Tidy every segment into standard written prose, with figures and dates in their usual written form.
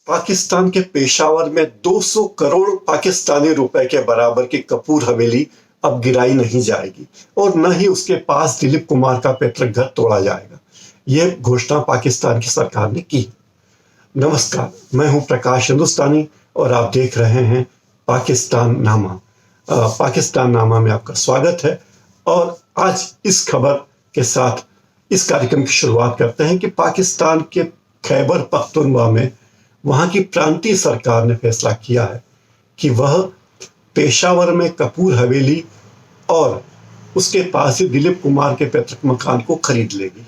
पाकिस्तान के पेशावर में 200 करोड़ पाकिस्तानी रुपए के बराबर की कपूर हवेली अब गिराई नहीं जाएगी और न ही उसके पास दिलीप कुमार का पैतृक घर तोड़ा जाएगा। यह घोषणा पाकिस्तान की सरकार ने की। नमस्कार, मैं हूं प्रकाश हिंदुस्तानी और आप देख रहे हैं पाकिस्तान नामा। पाकिस्तान नामा में आपका स्वागत है और आज इस खबर के साथ इस कार्यक्रम की शुरुआत करते हैं कि पाकिस्तान के खैबर पख्तूनख्वा में वहां की प्रांतीय सरकार ने फैसला किया है कि वह पेशावर में कपूर हवेली और उसके पास ही दिलीप कुमार के पैतृक मकान को खरीद लेगी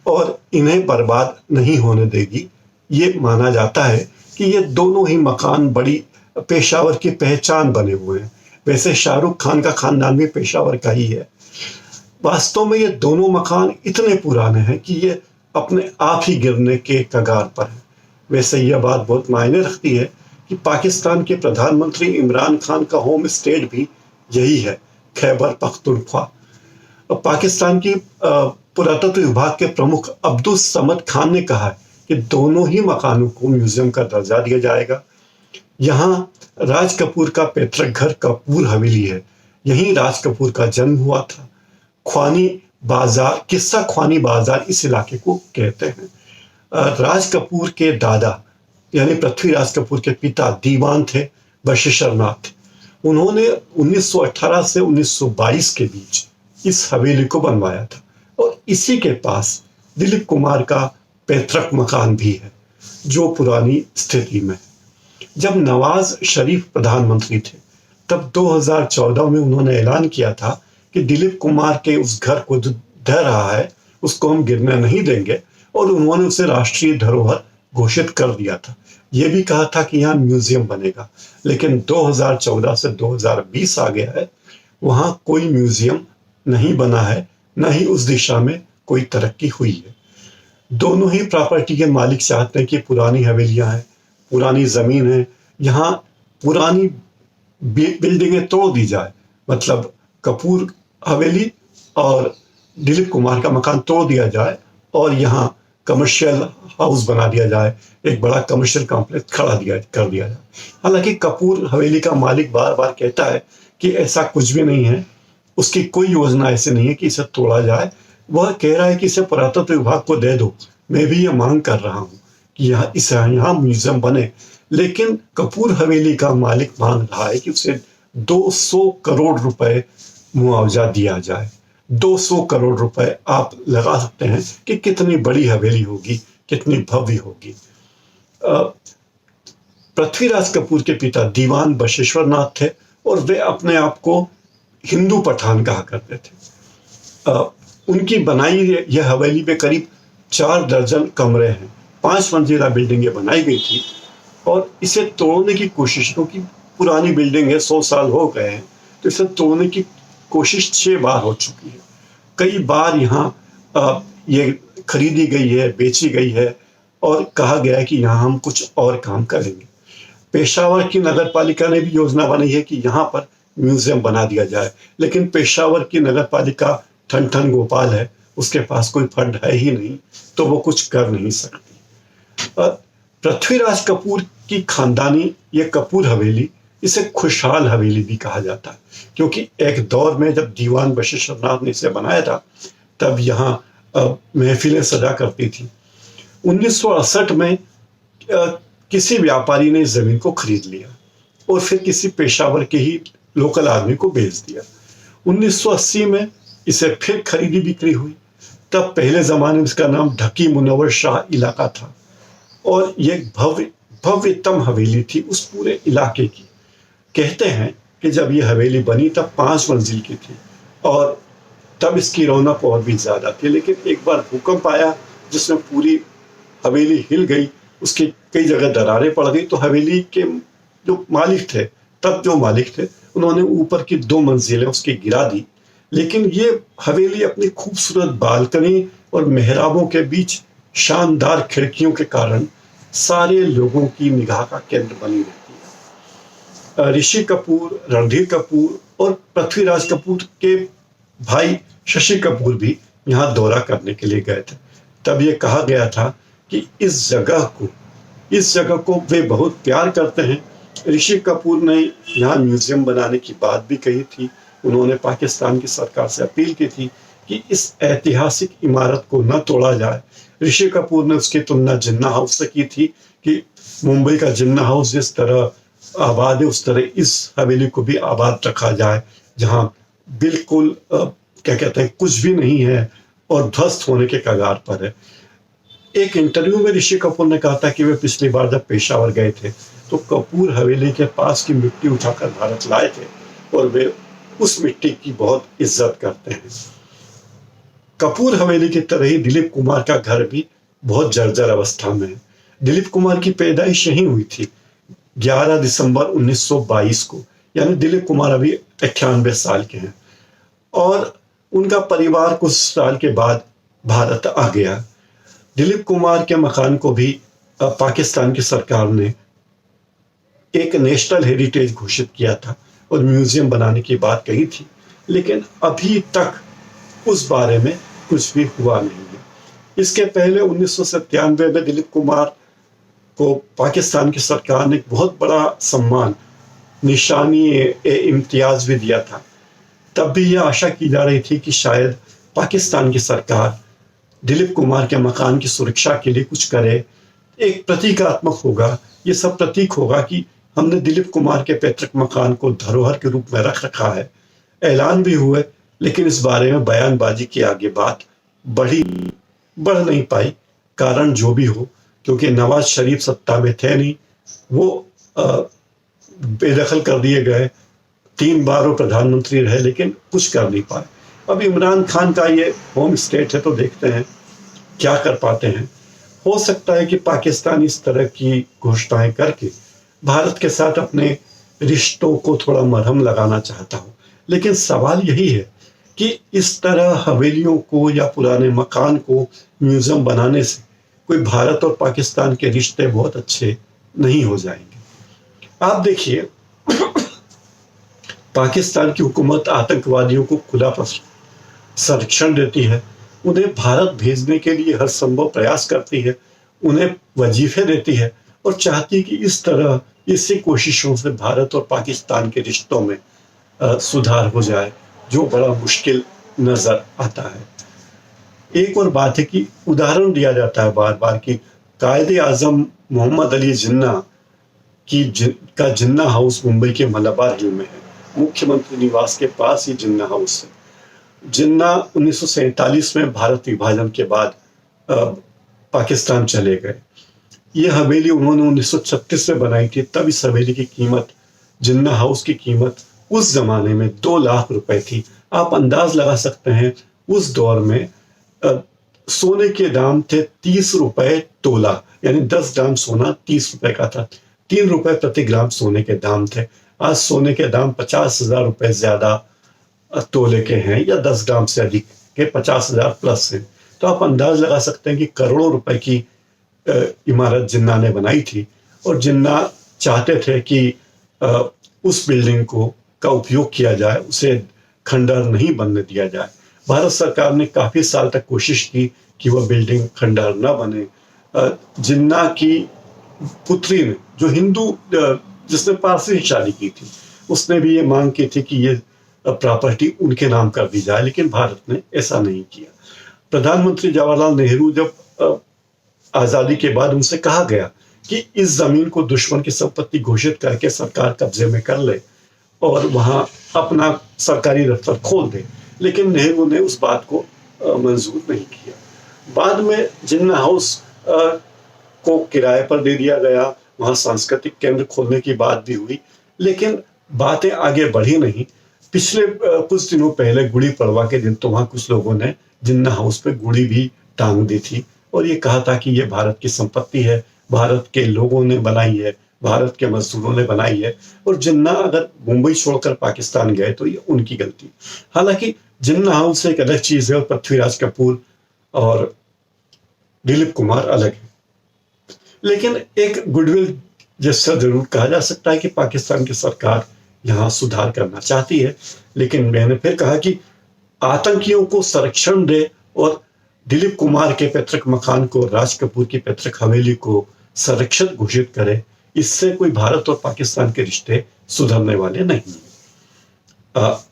और इन्हें बर्बाद नहीं होने देगी। ये माना जाता है कि ये दोनों ही मकान बड़ी पेशावर की पहचान बने हुए हैं। वैसे शाहरुख खान का खानदान भी पेशावर का ही है। वास्तव में ये दोनों मकान इतने पुराने हैं कि ये अपने आप ही गिरने के कगार पर हैं। वैसे यह बात बहुत मायने रखती है कि पाकिस्तान के प्रधानमंत्री इमरान खान का होम स्टेट भी यही है, खैबर पख्तूनख्वा। पाकिस्तान की पुरातत्व विभाग के प्रमुख अब्दुल समद खान ने कहा है कि दोनों ही मकानों को म्यूजियम का दर्जा दिया जाएगा। यहाँ राज कपूर का पैतृक घर कपूर हवेली है। यहीं राज कपूर का जन्म हुआ था। ख्वानी बाजार, किस्सा ख्वानी बाजार इस इलाके को कहते हैं। राज कपूर के दादा यानी पृथ्वीराज कपूर के पिता दीवान थे बशेश्वर नाथ। उन्होंने 1918 से 1922 के बीच इस हवेली को बनवाया था और इसी के पास दिलीप कुमार का पैतृक मकान भी है जो पुरानी स्थिति में है। जब नवाज शरीफ प्रधानमंत्री थे तब 2014 में उन्होंने ऐलान किया था कि दिलीप कुमार के उस घर को जो ढह रहा है उसको हम गिरने नहीं देंगे और उन्होंने उसे राष्ट्रीय धरोहर घोषित कर दिया था। यह भी कहा था कि यहाँ म्यूजियम बनेगा, लेकिन 2014 से 2020 आ गया है, वहां कोई म्यूजियम नहीं बना है, न ही उस दिशा में कोई तरक्की हुई है। दोनों ही प्रॉपर्टी के मालिक चाहते हैं कि पुरानी हवेलियां हैं, पुरानी जमीन है, यहाँ पुरानी बिल्डिंगें तोड़ दी जाए। मतलब कपूर हवेली और दिलीप कुमार का मकान तोड़ दिया जाए और यहाँ कमर्शियल हाउस बना दिया जाए, एक बड़ा कमर्शियल कॉम्प्लेक्स कर दिया जाए। हालांकि कपूर हवेली का मालिक बार बार कहता है कि ऐसा कुछ भी नहीं है, उसकी कोई योजना ऐसी नहीं है कि इसे तोड़ा जाए। वह कह रहा है कि इसे पुरातत्व विभाग को दे दो। मैं भी ये मांग कर रहा हूँ कि यहाँ म्यूजियम बने, लेकिन कपूर हवेली का मालिक मांग रहा है कि उसे 200 करोड़ रुपए मुआवजा दिया जाए। 200 करोड़ रुपए आप लगा सकते हैं कि कितनी बड़ी हवेली होगी, कितनी भव्य होगी। पृथ्वीराज कपूर के पिता दीवान बशेश्वर नाथ थे और वे अपने आप को हिंदू पठान कहा करते थे। उनकी बनाई यह हवेली में करीब 4 दर्जन कमरे हैं। 5 मंजिला बिल्डिंगें बनाई गई थी और इसे तोड़ने की कोशिश, क्योंकि पुरानी बिल्डिंग है, 100 साल हो गए हैं, तो इसे तोड़ने की कोशिश 6 बार हो चुकी है। कई बार यहाँ ये खरीदी गई है, बेची गई है और कहा गया है कि यहाँ हम कुछ और काम करेंगे। पेशावर की नगर पालिका ने भी योजना बनाई है कि यहाँ पर म्यूजियम बना दिया जाए, लेकिन पेशावर की नगर पालिका ठन ठन गोपाल है, उसके पास कोई फंड है ही नहीं, तो वो कुछ कर नहीं सकती। पृथ्वीराज कपूर की खानदानी ये कपूर हवेली, इसे खुशहाल हवेली भी कहा जाता है, क्योंकि एक दौर में जब दीवान बशेश्वर नाथ ने इसे बनाया था तब यहाँ महफिलें सजा करती थी। 1968 में किसी व्यापारी ने इस जमीन को खरीद लिया और फिर किसी पेशावर के ही लोकल आदमी को बेच दिया। 1980 में इसे फिर खरीदी बिक्री हुई। तब पहले जमाने में इसका नाम ढकी मुनव्वर शाह इलाका था और ये भव्यतम हवेली थी उस पूरे इलाके की। कहते हैं कि जब ये हवेली बनी तब 5 मंजिल की थी और तब इसकी रौनक और भी ज्यादा थी, लेकिन एक बार भूकंप आया जिसमें पूरी हवेली हिल गई, उसकी कई जगह दरारें पड़ गई, तो हवेली के जो मालिक थे, उन्होंने ऊपर की 2 मंजिलें उसकी गिरा दी। लेकिन ये हवेली अपनी खूबसूरत बालकनी और मेहराबों के बीच शानदार खिड़कियों के कारण सारे लोगों की निगाह का केंद्र बनी रहती है। ऋषि कपूर, रणधीर कपूर और पृथ्वीराज कपूर के भाई शशि कपूर भी यहाँ दौरा करने के लिए गए थे। तब ये कहा गया था कि इस जगह को इस जगह को वे बहुत प्यार करते हैं। ऋषि कपूर ने यहाँ म्यूजियम बनाने की बात भी कही थी। उन्होंने पाकिस्तान की सरकार से अपील की थी कि इस ऐतिहासिक इमारत को न तोड़ा जाए। ऋषि कपूर ने उसकी तुलना जिन्ना हाउस से की थी कि मुंबई का जिन्ना हाउस जिस तरह आबाद है उस तरह इस हवेली को भी आबाद रखा जाए, जहां बिल्कुल क्या कहते हैं कुछ भी नहीं है और ध्वस्त होने के कगार पर है। एक इंटरव्यू में ऋषि कपूर ने कहा था कि वे पिछली बार जब पेशावर गए थे तो कपूर हवेली के पास की मिट्टी उठाकर भारत लाए थे और वे उस मिट्टी की बहुत इज्जत करते हैं। कपूर हवेली की तरह ही दिलीप कुमार का घर भी बहुत जर्जर अवस्था में है। दिलीप कुमार की पैदाइश यहीं हुई थी 11 दिसंबर 1922 को, यानी दिलीप कुमार अभी 91 साल के हैं और उनका परिवार कुछ साल के बाद भारत आ गया। दिलीप कुमार के मकान को भी पाकिस्तान की सरकार ने एक नेशनल हेरिटेज घोषित किया था और म्यूजियम बनाने की बात कही थी, लेकिन अभी तक उस बारे में कुछ भी हुआ नहीं है। इसके पहले 1997 में दिलीप कुमार को पाकिस्तान की सरकार ने एक बहुत बड़ा सम्मान निशानी ए इम्तियाज भी दिया था। तब भी यह आशा की जा रही थी कि शायद पाकिस्तान की सरकार दिलीप कुमार के मकान की सुरक्षा के लिए कुछ करे। एक प्रतीकात्मक होगा, ये सब प्रतीक होगा कि हमने दिलीप कुमार के पैतृक मकान को धरोहर के रूप में रख रखा है। ऐलान भी हुए, लेकिन इस बारे में बयानबाजी के आगे बात बढ़ नहीं पाई। कारण जो भी हो, क्योंकि नवाज शरीफ सत्ता में थे नहीं, वो बेदखल कर दिए गए। 3 बार वो प्रधानमंत्री रहे लेकिन कुछ कर नहीं पाए। अब इमरान खान का ये होम स्टेट है तो देखते हैं क्या कर पाते हैं। हो सकता है कि पाकिस्तान इस तरह की घोषणाएं करके भारत के साथ अपने रिश्तों को थोड़ा मरहम लगाना चाहता हो, लेकिन सवाल यही है कि इस तरह हवेलियों को या पुराने मकान को म्यूजियम बनाने से कोई भारत और पाकिस्तान के रिश्ते बहुत अच्छे नहीं हो जाएंगे। आप देखिए पाकिस्तान की हुकूमत आतंकवादियों को खुला संरक्षण देती है, उन्हें भारत भेजने के लिए हर संभव प्रयास करती है, उन्हें वजीफे देती है और चाहती है कि इस तरह इसी कोशिशों से भारत और पाकिस्तान के रिश्तों में सुधार हो जाए, जो बड़ा मुश्किल नजर आता है। एक और बात है कि उदाहरण दिया जाता है बार बार कि कायदे आजम मोहम्मद अली जिन्ना का जिन्ना हाउस मुंबई के मलाबार हिल में है। मुख्यमंत्री निवास के पास ही जिन्ना हाउस है। जिन्ना 1947 में भारत विभाजन के बाद पाकिस्तान चले गए। ये हवेली उन्होंने 1936 में बनाई थी। तब इस हवेली की कीमत, जिन्ना हाउस की कीमत उस जमाने में 2 लाख रुपए थी। आप अंदाज लगा सकते हैं उस दौर में सोने के दाम थे 30 रुपए तोला, यानी 10 ग्राम सोना 30 रुपए का था। 3 रुपए प्रति ग्राम सोने के दाम थे। आज सोने के दाम 50,000 रुपए ज्यादा तोले के हैं या 10 ग्राम से अधिक के 50,000 प्लस हैं। तो आप अंदाज लगा सकते हैं कि करोड़ों रुपए की इमारत जिन्ना ने बनाई थी और जिन्ना चाहते थे कि उस बिल्डिंग का उपयोग किया जाए, उसे खंडहर नहीं बनने दिया जाए। भारत सरकार ने काफी साल तक कोशिश की कि वह बिल्डिंग खंडहर न बने। जिन्ना की पुत्री ने, जो हिंदू जिसने पारसी से शादी की थी, उसने भी ये मांग की थी कि ये प्रॉपर्टी उनके नाम कर दी जाए, लेकिन भारत ने ऐसा नहीं किया। प्रधानमंत्री जवाहरलाल नेहरू जब आजादी के बाद उनसे कहा गया कि इस जमीन को दुश्मन की संपत्ति घोषित करके सरकार कब्जे में कर ले और वहां अपना सरकारी दफ्तर खोल दे, लेकिन नेहरू ने उस बात को मंजूर नहीं किया। बाद में जिन्ना हाउस को किराए पर दे दिया गया, वहां सांस्कृतिक केंद्र खोलने की बात भी हुई, लेकिन बातें आगे बढ़ी नहीं। पिछले कुछ दिनों पहले गुड़ी पड़वा के दिन तो वहां कुछ लोगों ने जिन्ना हाउस पे गुड़ी भी टांग दी थी और ये कहा था कि ये भारत की संपत्ति है, भारत के लोगों ने बनाई है, भारत के मजदूरों ने बनाई है और जिन्ना अगर मुंबई छोड़कर पाकिस्तान गए तो ये उनकी गलती। हालांकि जिन्ना हाउस एक अलग चीज है और पृथ्वीराज कपूर और दिलीप कुमार अलग है, लेकिन एक गुडविल जेस्चर जरूर कहा जा सकता है कि पाकिस्तान की सरकार यहाँ सुधार करना चाहती है। लेकिन मैंने फिर कहा कि आतंकियों को संरक्षण दे और दिलीप कुमार के पैतृक मकान को, राज कपूर की पैतृक हवेली को संरक्षित घोषित करे, इससे कोई भारत और पाकिस्तान के रिश्ते सुधरने वाले नहीं हैं।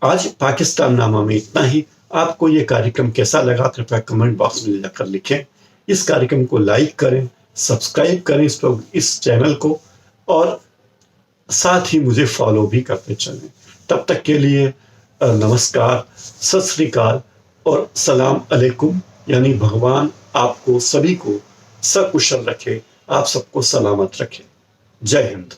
आज पाकिस्तान नामा में इतना ही। आपको ये कार्यक्रम कैसा लगा कृपया कमेंट बॉक्स में जाकर लिखें। इस कार्यक्रम को लाइक करें, सब्सक्राइब करें इस चैनल को, और साथ ही मुझे फॉलो भी करते चलें। तब तक के लिए नमस्कार, सत श्री अकाल और सलाम अलैकुम। यानी भगवान आपको सभी को सकुशल रखे, आप सबको सलामत रखे। जय हिंद।